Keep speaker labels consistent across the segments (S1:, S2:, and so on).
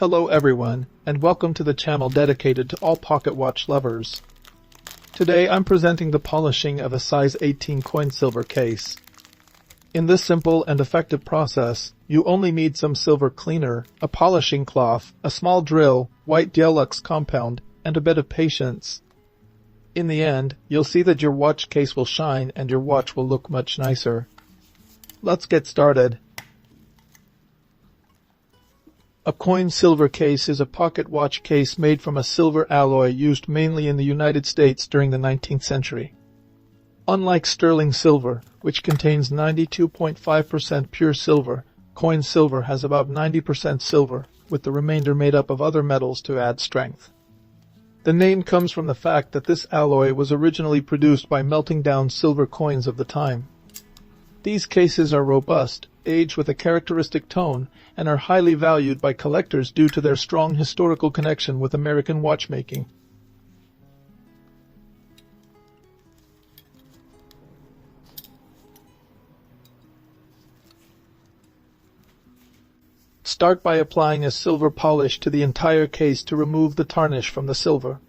S1: Hello everyone, and welcome to the channel dedicated to all pocket watch lovers. Today I'm presenting the polishing of a size 18 coin silver case. In this simple and effective process, you only need some silver cleaner, a polishing cloth, a small drill, white Dialux compound, and a bit of patience. In the end, you'll see that your watch case will shine and your watch will look much nicer. Let's get started. A coin silver case is a pocket watch case made from a silver alloy used mainly in the United States during the 19th century. Unlike sterling silver, which contains 92.5% pure silver, coin silver has about 90% silver, with the remainder made up of other metals to add strength. The name comes from the fact that this alloy was originally produced by melting down silver coins of the time. These cases are robust, age with a characteristic tone, and are highly valued by collectors due to their strong historical connection with American watchmaking. Start by applying a silver polish to the entire case to remove the tarnish from the silver.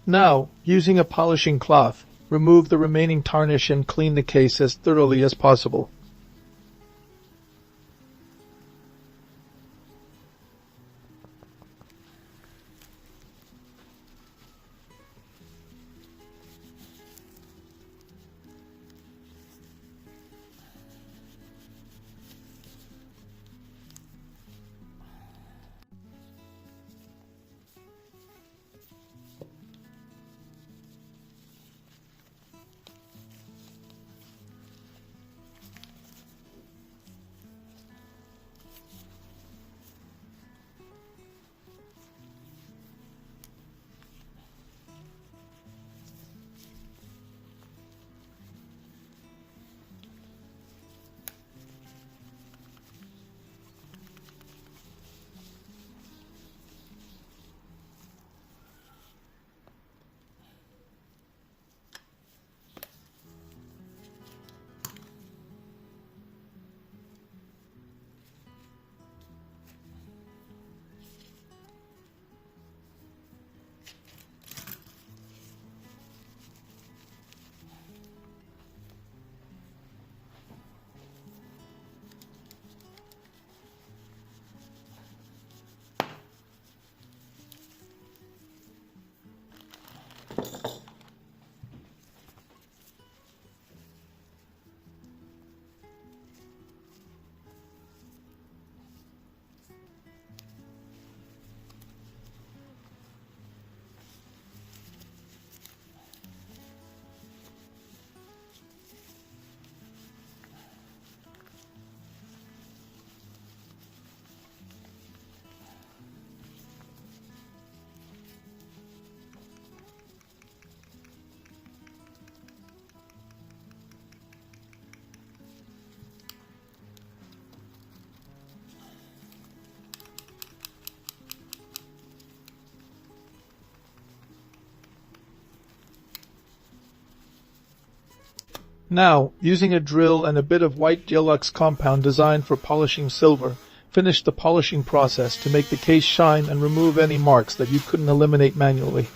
S1: Now, using a polishing cloth, remove the remaining tarnish and clean the case as thoroughly as possible. Now, using a drill and a bit of white Gelux compound designed for polishing silver, finish the polishing process to make the case shine and remove any marks that you couldn't eliminate manually.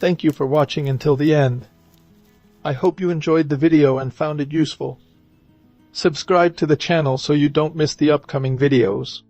S1: Thank you for watching until the end. I hope you enjoyed the video and found it useful. Subscribe to the channel so you don't miss the upcoming videos.